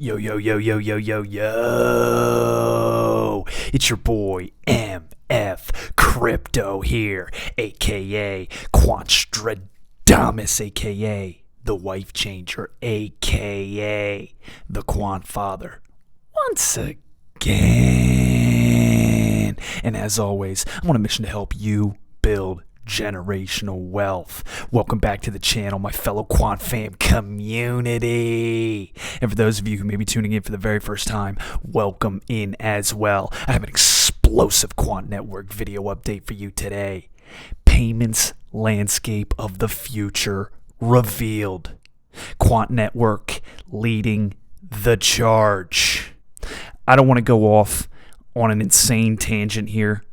Yo, yo, yo, yo, yo, yo, yo. It's your boy MF Crypto here, aka Quantstradamus, aka the Wife Changer, aka the Quant Father. Once again. And as always, I'm on a mission to help you build generational wealth. Welcome back to the channel, my fellow Quant fam community. And for those of you who may be tuning in for the very first time, welcome in as well. I have an explosive Quant Network video update for you today. Payments landscape of the future revealed. Quant Network leading the charge. I don't want to go off on an insane tangent here,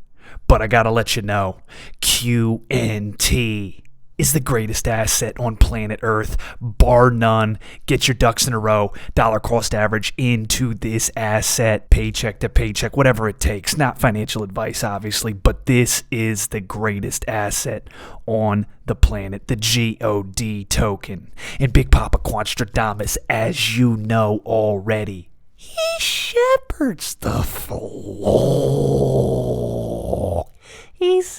but I gotta let you know, QNT is the greatest asset on planet Earth, bar none. Get your ducks in a row, dollar cost average into this asset, paycheck to paycheck, whatever it takes. Not financial advice, obviously, but this is the greatest asset on the planet, the GOD token. And Big Papa Quantstradamus, as you know already, he shepherds the flock. He's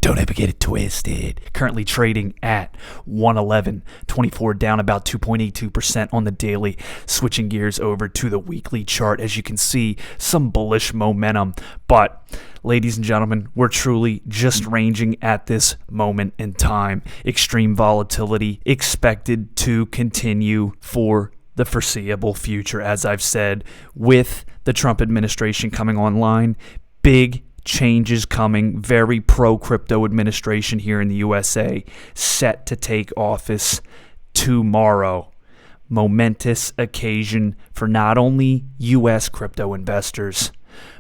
don't ever get it twisted. Currently trading at 111.24, down about 2.82% on the daily. Switching gears over to the weekly chart, as you can see, some bullish momentum. But ladies and gentlemen, we're truly just ranging at this moment in time. Extreme volatility expected to continue for the foreseeable future, as I've said, with the Trump administration coming online. Big changes coming, very pro-crypto administration here in the USA, set to take office tomorrow. Momentous occasion for not only US crypto investors,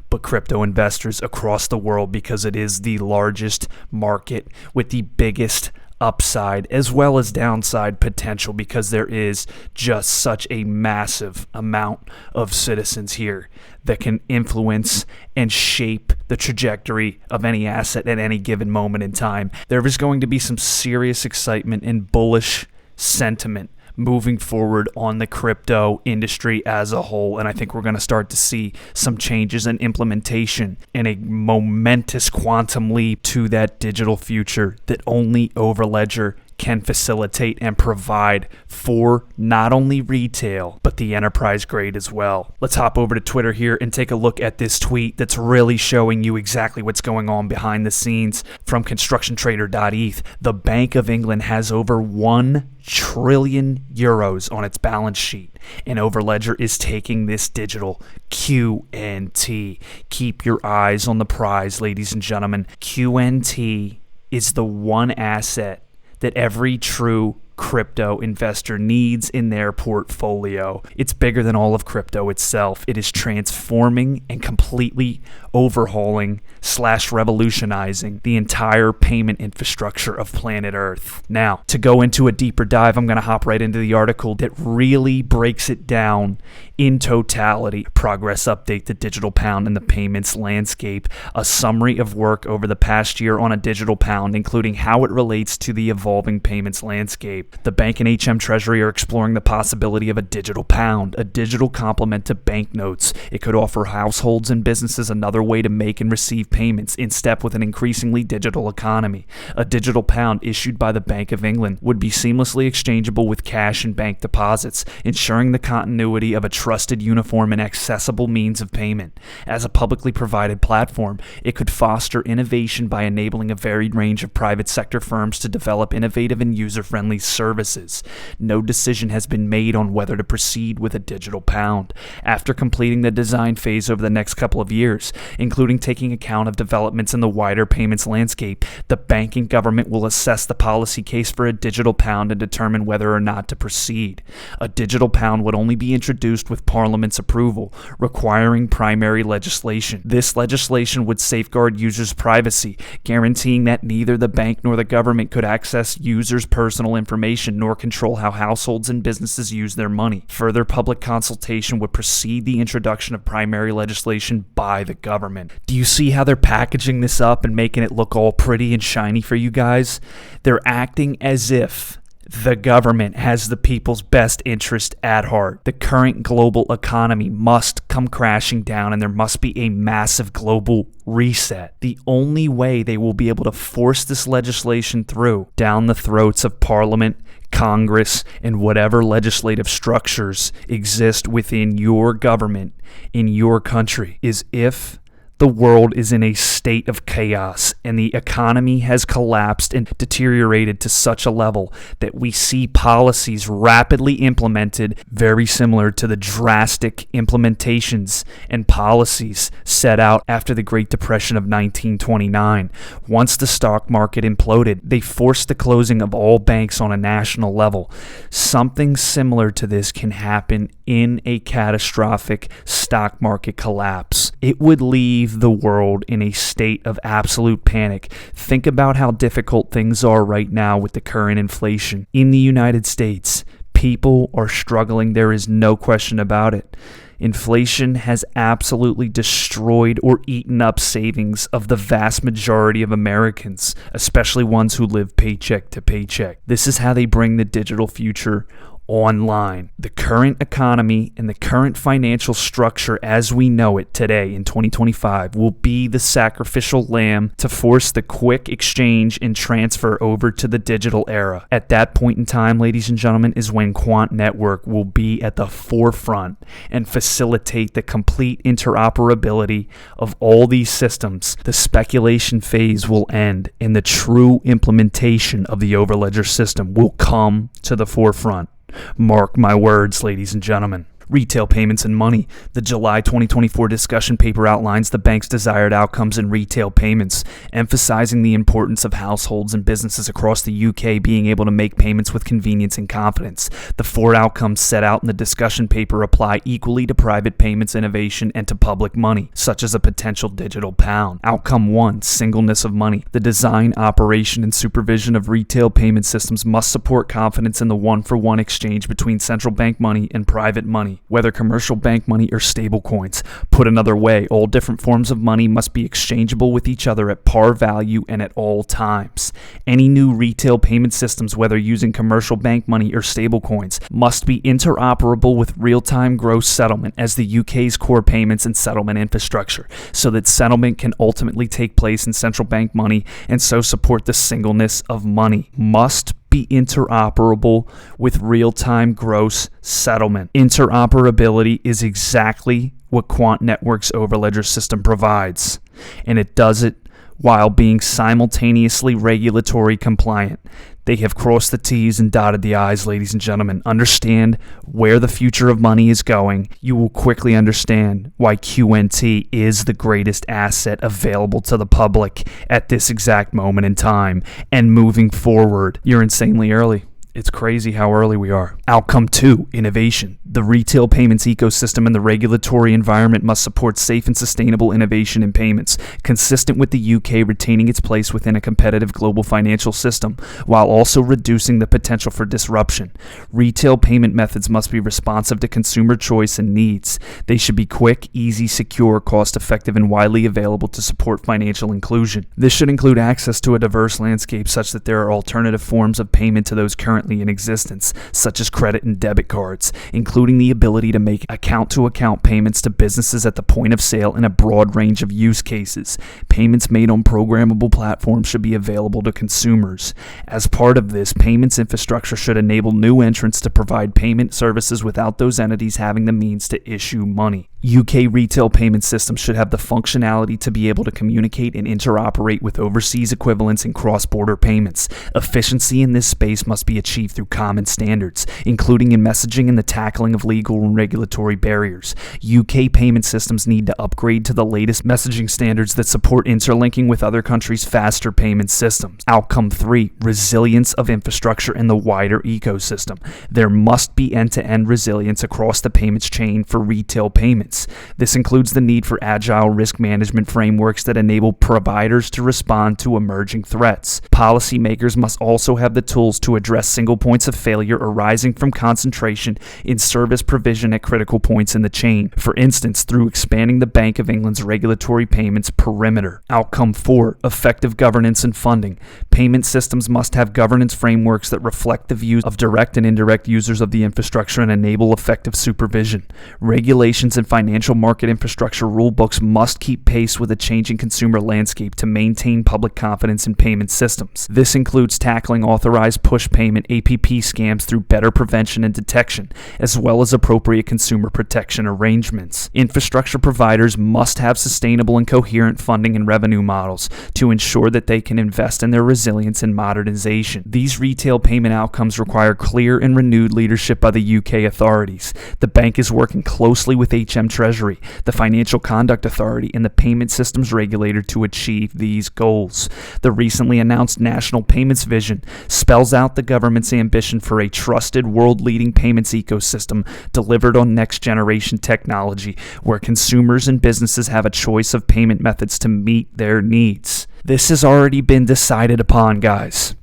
but crypto investors across the world, because it is the largest market with the biggest upside as well as downside potential, because there is just such a massive amount of citizens here that can influence and shape the trajectory of any asset at any given moment in time. There is going to be some serious excitement and bullish sentiment moving forward on the crypto industry as a whole, and I think we're going to start to see some changes in implementation and a momentous quantum leap to that digital future that only Overledger can facilitate and provide for not only retail, but the enterprise grade as well. Let's hop over to Twitter here and take a look at this tweet that's really showing you exactly what's going on behind the scenes from constructiontrader.eth. The Bank of England has over 1 trillion euros on its balance sheet, and Overledger is taking this digital. QNT. Keep your eyes on the prize, ladies and gentlemen. QNT is the one asset that every true crypto investor needs in their portfolio. It's bigger than all of crypto itself. It is transforming and completely overhauling / revolutionizing the entire payment infrastructure of planet Earth. Now, to go into a deeper dive, I'm going to hop right into the article that really breaks it down in totality. Progress update, the digital pound and the payments landscape. A summary of work over the past year on a digital pound, including how it relates to the evolving payments landscape. The bank and HM Treasury are exploring the possibility of a digital pound, a digital complement to banknotes. It could offer households and businesses another way to make and receive payments in step with an increasingly digital economy. A digital pound issued by the Bank of England would be seamlessly exchangeable with cash and bank deposits, ensuring the continuity of a trusted, uniform, and accessible means of payment. As a publicly provided platform, it could foster innovation by enabling a varied range of private sector firms to develop innovative and user-friendly services. No decision has been made on whether to proceed with a digital pound. After completing the design phase over the next couple of years, including taking account of developments in the wider payments landscape, the banking government will assess the policy case for a digital pound and determine whether or not to proceed. A digital pound would only be introduced with with Parliament's approval, requiring primary legislation. This legislation would safeguard users' privacy, guaranteeing that neither the bank nor the government could access users' personal information nor control how households and businesses use their money. Further public consultation would precede the introduction of primary legislation by the government. Do you see how they're packaging this up and making it look all pretty and shiny for you guys? They're acting as if the government has the people's best interest at heart. The current global economy must come crashing down, and there must be a massive global reset. The only way they will be able to force this legislation through down the throats of Parliament, Congress, and whatever legislative structures exist within your government in your country is if the world is in a state of chaos and the economy has collapsed and deteriorated to such a level that we see policies rapidly implemented very similar to the drastic implementations and policies set out after the Great Depression of 1929. Once the stock market imploded, they forced the closing of all banks on a national level. Something similar to this can happen in a catastrophic stock market collapse. It would leave the world in a state of absolute panic. Think about how difficult things are right now with the current inflation. In the United States, people are struggling. There is no question about it. Inflation has absolutely destroyed or eaten up savings of the vast majority of Americans, especially ones who live paycheck to paycheck. This is how they bring the digital future online. The current economy and the current financial structure as we know it today in 2025 will be the sacrificial lamb to force the quick exchange and transfer over to the digital era. At that point in time, ladies and gentlemen, is when Quant Network will be at the forefront and facilitate the complete interoperability of all these systems. The speculation phase will end and the true implementation of the Overledger system will come to the forefront. Mark my words, ladies and gentlemen. Retail payments and money. The July 2024 discussion paper outlines the bank's desired outcomes in retail payments, emphasizing the importance of households and businesses across the UK being able to make payments with convenience and confidence. The 4 outcomes set out in the discussion paper apply equally to private payments innovation and to public money, such as a potential digital pound. Outcome 1, singleness of money. The design, operation, and supervision of retail payment systems must support confidence in the one-for-one exchange between central bank money and private money, whether commercial bank money or stablecoins. Put another way, all different forms of money must be exchangeable with each other at par value and at all times. Any new retail payment systems, whether using commercial bank money or stablecoins, must be interoperable with real-time gross settlement as the UK's core payments and settlement infrastructure, so that settlement can ultimately take place in central bank money and so support the singleness of money. Must be interoperable with real-time gross settlement. Interoperability is exactly what Quant Network's Overledger system provides, and it does it while being simultaneously regulatory compliant. They have crossed the T's and dotted the I's, ladies and gentlemen. Understand where the future of money is going. You will quickly understand why QNT is the greatest asset available to the public at this exact moment in time. And moving forward, you're insanely early. It's crazy how early we are. Outcome 2, innovation. The retail payments ecosystem and the regulatory environment must support safe and sustainable innovation in payments, consistent with the UK retaining its place within a competitive global financial system, while also reducing the potential for disruption. Retail payment methods must be responsive to consumer choice and needs. They should be quick, easy, secure, cost-effective, and widely available to support financial inclusion. This should include access to a diverse landscape such that there are alternative forms of payment to those currently in existence, such as credit and debit cards, including the ability to make account-to-account payments to businesses at the point of sale in a broad range of use cases. Payments made on programmable platforms should be available to consumers. As part of this, payments infrastructure should enable new entrants to provide payment services without those entities having the means to issue money. UK retail payment systems should have the functionality to be able to communicate and interoperate with overseas equivalents in cross-border payments. Efficiency in this space must be achieved through common standards, including in messaging and the tackling of legal and regulatory barriers. UK payment systems need to upgrade to the latest messaging standards that support interlinking with other countries' faster payment systems. Outcome 3, resilience of infrastructure in the wider ecosystem. There must be end-to-end resilience across the payments chain for retail payments. This includes the need for agile risk management frameworks that enable providers to respond to emerging threats. Policymakers must also have the tools to address single points of failure arising from concentration in service provision at critical points in the chain, for instance, through expanding the Bank of England's regulatory payments perimeter. Outcome 4, effective governance and funding. Payment systems must have governance frameworks that reflect the views of direct and indirect users of the infrastructure and enable effective supervision. Regulations and financial market infrastructure rulebooks must keep pace with a changing consumer landscape to maintain public confidence in payment systems. This includes tackling authorized push payment (APP) scams through better prevention and detection, as well as appropriate consumer protection arrangements. Infrastructure providers must have sustainable and coherent funding and revenue models to ensure that they can invest in their resilience and modernization. These retail payment outcomes require clear and renewed leadership by the UK authorities. The bank is working closely with Treasury, the Financial Conduct Authority, and the Payment Systems Regulator to achieve these goals. The recently announced National Payments Vision spells out the government's ambition for a trusted, world-leading payments ecosystem delivered on next-generation technology, where consumers and businesses have a choice of payment methods to meet their needs. This has already been decided upon, guys.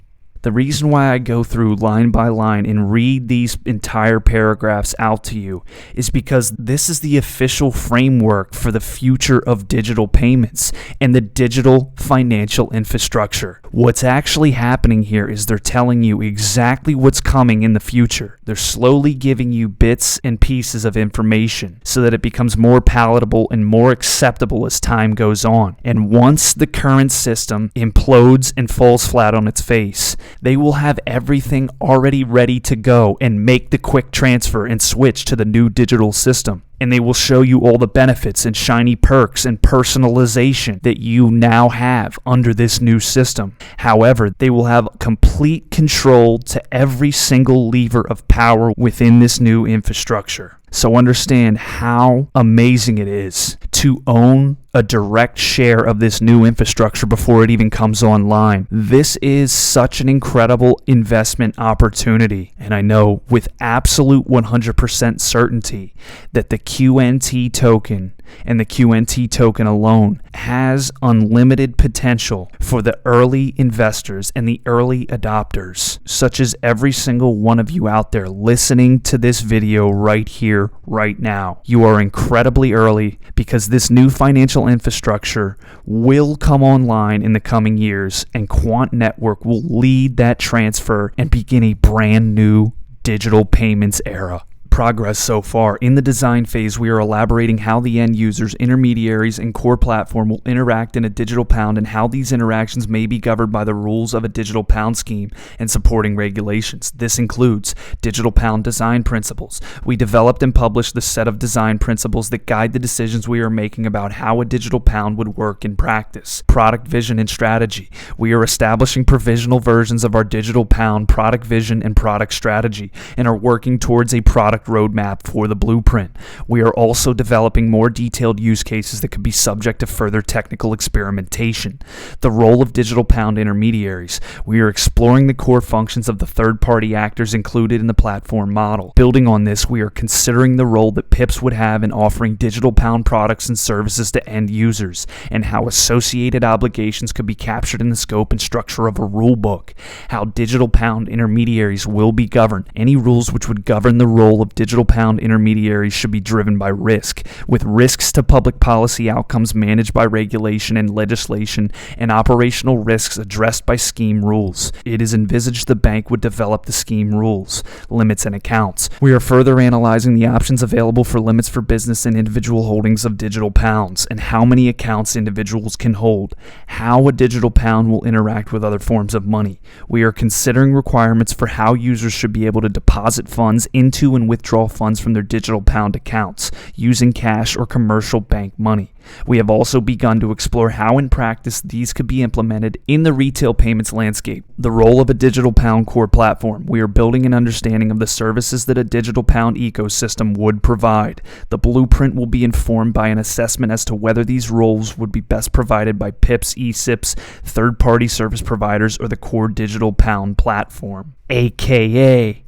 The reason why I go through line by line and read these entire paragraphs out to you is because this is the official framework for the future of digital payments and the digital financial infrastructure. What's actually happening here is they're telling you exactly what's coming in the future. They're slowly giving you bits and pieces of information so that it becomes more palatable and more acceptable as time goes on. And once the current system implodes and falls flat on its face, they will have everything already ready to go and make the quick transfer and switch to the new digital system. And they will show you all the benefits and shiny perks and personalization that you now have under this new system. However, they will have complete control to every single lever of power within this new infrastructure. So understand how amazing it is to own a direct share of this new infrastructure before it even comes online. This is such an incredible investment opportunity, and I know with absolute 100% certainty that the QNT token and the QNT token alone has unlimited potential for the early investors and the early adopters, such as every single one of you out there listening to this video right here, right now. You are incredibly early because this new financial infrastructure will come online in the coming years, and Quant Network will lead that transfer and begin a brand new digital payments era. Progress so far. In the design phase, we are elaborating how the end users, intermediaries, and core platform will interact in a digital pound and how these interactions may be governed by the rules of a digital pound scheme and supporting regulations. This includes digital pound design principles. We developed and published the set of design principles that guide the decisions we are making about how a digital pound would work in practice. Product vision and strategy. We are establishing provisional versions of our digital pound product vision and product strategy and are working towards a product roadmap for the blueprint. We are also developing more detailed use cases that could be subject to further technical experimentation. The role of digital pound intermediaries. We are exploring the core functions of the third-party actors included in the platform model. Building on this, we are considering the role that PIPs would have in offering digital pound products and services to end users, and how associated obligations could be captured in the scope and structure of a rulebook. How digital pound intermediaries will be governed. Any rules which would govern the role of digital pound intermediaries should be driven by risk, with risks to public policy outcomes managed by regulation and legislation, and operational risks addressed by scheme rules. It is envisaged the bank would develop the scheme rules, limits, and accounts. We are further analyzing the options available for limits for business and individual holdings of digital pounds, and how many accounts individuals can hold, how a digital pound will interact with other forms of money. We are considering requirements for how users should be able to deposit funds into and withdraw withdraw funds from their digital pound accounts using cash or commercial bank money. We have also begun to explore how in practice these could be implemented in the retail payments landscape. The role of a digital pound core platform. We are building an understanding of the services that a digital pound ecosystem would provide. The blueprint will be informed by an assessment as to whether these roles would be best provided by PIPs, eSIPs, third-party service providers, or the core digital pound platform, aka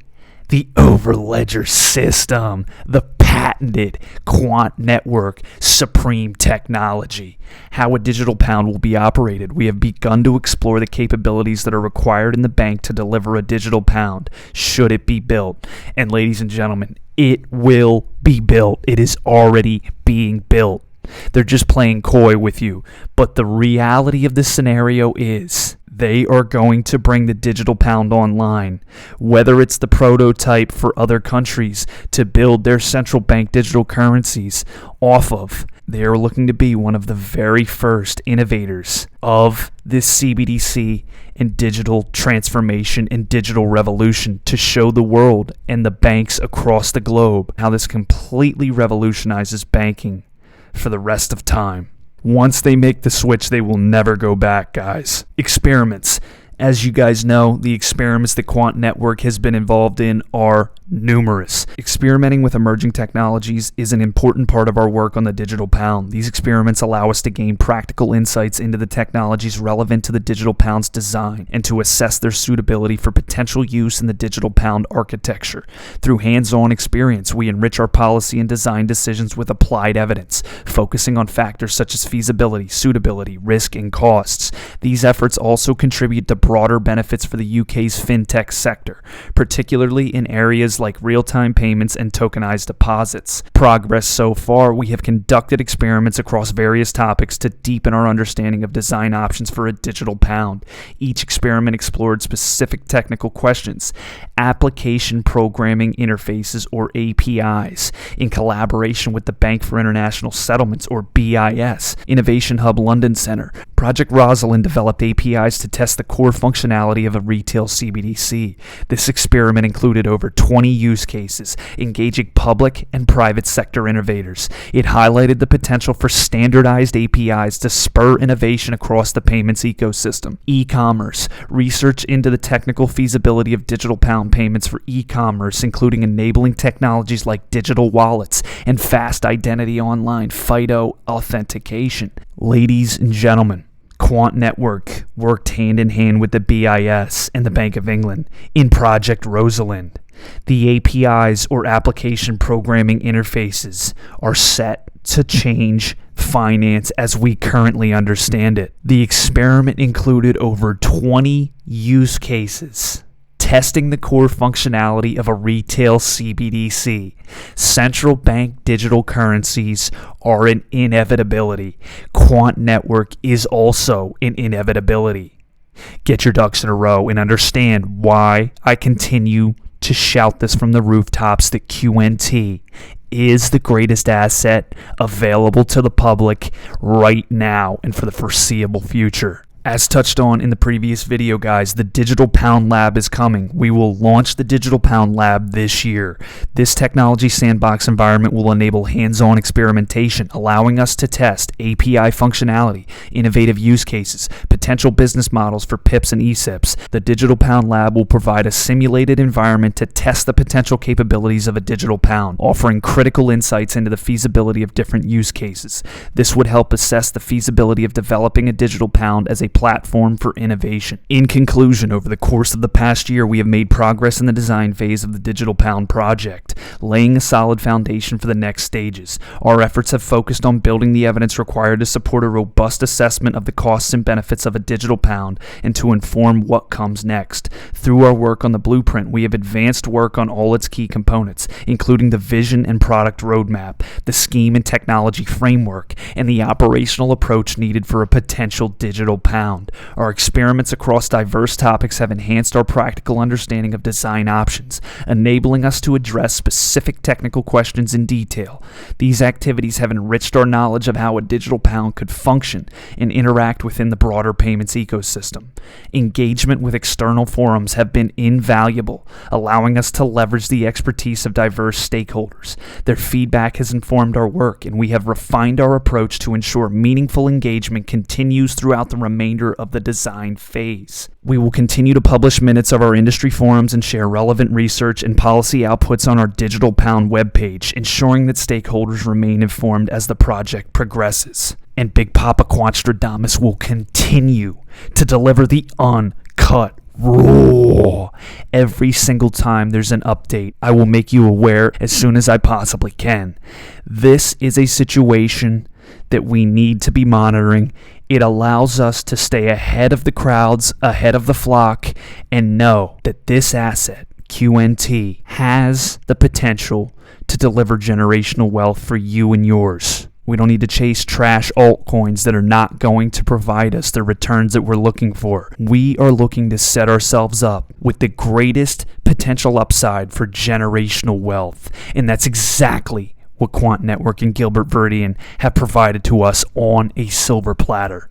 the Overledger system, the patented Quant network, supreme technology. How a digital pound will be operated. We have begun to explore the capabilities that are required in the bank to deliver a digital pound, should it be built. And ladies and gentlemen, it will be built. It is already being built. They're just playing coy with you. But the reality of this scenario is they are going to bring the digital pound online, whether it's the prototype for other countries to build their central bank digital currencies off of. They are looking to be one of the very first innovators of this CBDC and digital transformation and digital revolution to show the world and the banks across the globe how this completely revolutionizes banking for the rest of time. Once they make the switch, they will never go back, guys. Experiments. As you guys know, the experiments that Quant Network has been involved in are numerous. Experimenting with emerging technologies is an important part of our work on the digital pound. These experiments allow us to gain practical insights into the technologies relevant to the digital pound's design and to assess their suitability for potential use in the digital pound architecture. Through hands-on experience, we enrich our policy and design decisions with applied evidence, focusing on factors such as feasibility, suitability, risk, and costs. These efforts also contribute to broader benefits for the UK's fintech sector, particularly in areas like real-time payments and tokenized deposits. Progress so far, we have conducted experiments across various topics to deepen our understanding of design options for a digital pound. Each experiment explored specific technical questions, application programming interfaces or APIs, in collaboration with the Bank for International Settlements or BIS, Innovation Hub London Center. Project Rosalind developed APIs to test the core functionality of a retail CBDC. This experiment included over 20 use cases, engaging public and private sector innovators. It highlighted the potential for standardized APIs to spur innovation across the payments ecosystem. E-commerce. Research into the technical feasibility of digital pound payments for e-commerce, including enabling technologies like digital wallets and fast identity online FIDO authentication. Ladies and gentlemen, Quant Network worked hand in hand with the BIS and the Bank of England in Project Rosalind. The APIs or application programming interfaces are set to change finance as we currently understand it. The experiment included over 20 use cases, testing the core functionality of a retail CBDC. Central bank digital currencies are an inevitability. Quant Network is also an inevitability. Get your ducks in a row and understand why I continue to shout this from the rooftops that QNT is the greatest asset available to the public right now and for the foreseeable future. As touched on in the previous video, guys, the Digital Pound Lab is coming. We will launch the Digital Pound Lab this year. This technology sandbox environment will enable hands-on experimentation, allowing us to test API functionality, innovative use cases, potential business models for PIPs and eSIPs. The Digital Pound Lab will provide a simulated environment to test the potential capabilities of a digital pound, offering critical insights into the feasibility of different use cases. This would help assess the feasibility of developing a digital pound as a platform for innovation. In conclusion, over the course of the past year, we have made progress in the design phase of the Digital Pound project, laying a solid foundation for the next stages. Our efforts have focused on building the evidence required to support a robust assessment of the costs and benefits of a digital pound and to inform what comes next. Through our work on the blueprint, we have advanced work on all its key components, including the vision and product roadmap, the scheme and technology framework, and the operational approach needed for a potential digital pound. pound. Our experiments across diverse topics have enhanced our practical understanding of design options, enabling us to address specific technical questions in detail. These activities have enriched our knowledge of how a digital pound could function and interact within the broader payments ecosystem. Engagement with external forums have been invaluable, allowing us to leverage the expertise of diverse stakeholders. Their feedback has informed our work, and we have refined our approach to ensure meaningful engagement continues throughout the remainder of the design phase. We will continue to publish minutes of our industry forums and share relevant research and policy outputs on our Digital Pound webpage, ensuring that stakeholders remain informed as the project progresses. And Big Papa Quantstradamus will continue to deliver the uncut raw. Every single time there's an update, I will make you aware as soon as I possibly can. This is a situation that we need to be monitoring. It allows us to stay ahead of the crowds, ahead of the flock, and know that this asset, QNT, has the potential to deliver generational wealth for you and yours. We don't need to chase trash altcoins that are not going to provide us the returns that we're looking for. We are looking to set ourselves up with the greatest potential upside for generational wealth. And that's exactly what Quant Network and Gilbert Verdian have provided to us on a silver platter.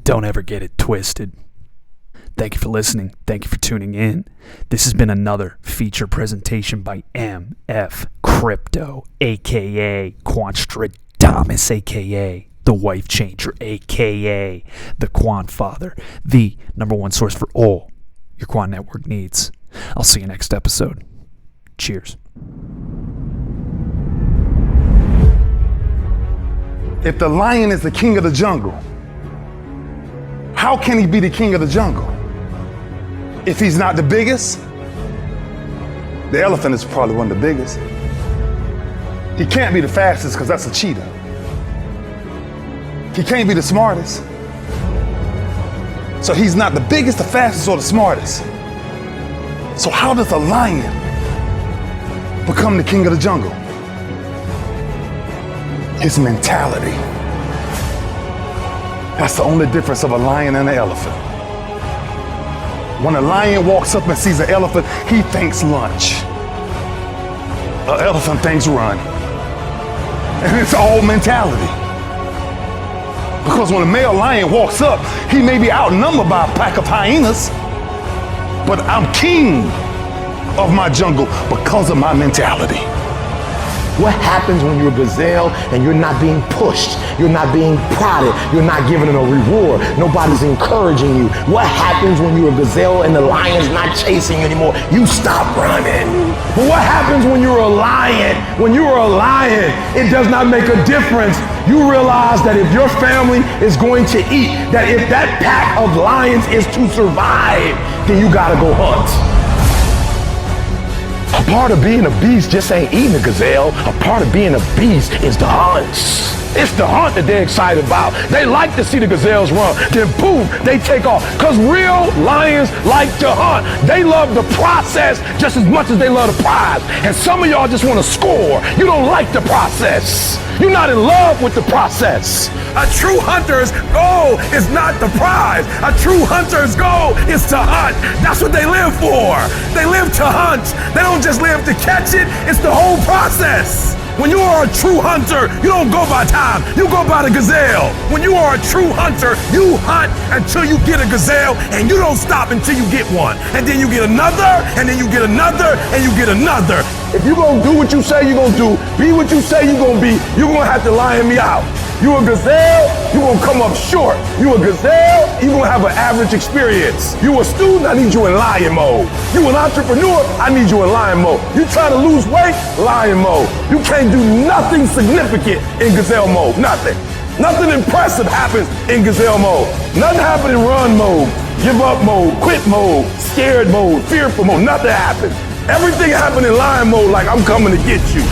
Don't ever get it twisted. Thank you for listening. Thank you for tuning in. This has been another feature presentation by MF Crypto, aka Quantstradamus, aka the Wife Changer, aka the Quant Father, the #1 source for all your Quant Network needs. I'll see you next episode. Cheers. If the lion is the king of the jungle, how can he be the king of the jungle? If he's not the biggest, the elephant is probably one of the biggest. He can't be the fastest because that's a cheetah. He can't be the smartest. So he's not the biggest, the fastest, or the smartest. So how does a lion become the king of the jungle? His mentality. That's the only difference of a lion and an elephant. When a lion walks up and sees an elephant, he thinks lunch. An elephant thinks run. And it's all mentality. Because when a male lion walks up, he may be outnumbered by a pack of hyenas, but I'm king of my jungle because of my mentality. What happens when you're a gazelle and you're not being pushed, you're not being prodded, you're not given a reward, nobody's encouraging you? What happens when you're a gazelle and the lion's not chasing you anymore? You stop running. But what happens when you're a lion? When you are a lion, it does not make a difference. You realize that if your family is going to eat, that if that pack of lions is to survive, then you gotta go hunt. A part of being a beast just ain't eating a gazelle. A part of being a beast is the hunt. It's the hunt that they're excited about. They like to see the gazelles run. Then boom, they take off. Because real lions like to hunt. They love the process just as much as they love the prize. And some of y'all just want to score. You don't like the process. You're not in love with the process. A true hunter's goal is not the prize. A true hunter's goal is to hunt. That's what they live for. They live to hunt. They don't just live to catch it. It's the whole process. When you are a true hunter, you don't go by time, you go by the gazelle. When you are a true hunter, you hunt until you get a gazelle, and you don't stop until you get one. And then you get another, and then you get another, and you get another. If you're gonna do what you say you're gonna do, be what you say you're gonna be, you're gonna have to lion me out. You a gazelle, you gonna come up short. You a gazelle, you gonna have an average experience. You a student, I need you in lion mode. You an entrepreneur, I need you in lion mode. You trying to lose weight, lion mode. You can't do nothing significant in gazelle mode, nothing. Nothing impressive happens in gazelle mode. Nothing happens in run mode, give up mode, quit mode, scared mode, fearful mode, nothing happens. Everything happens in lion mode like I'm coming to get you.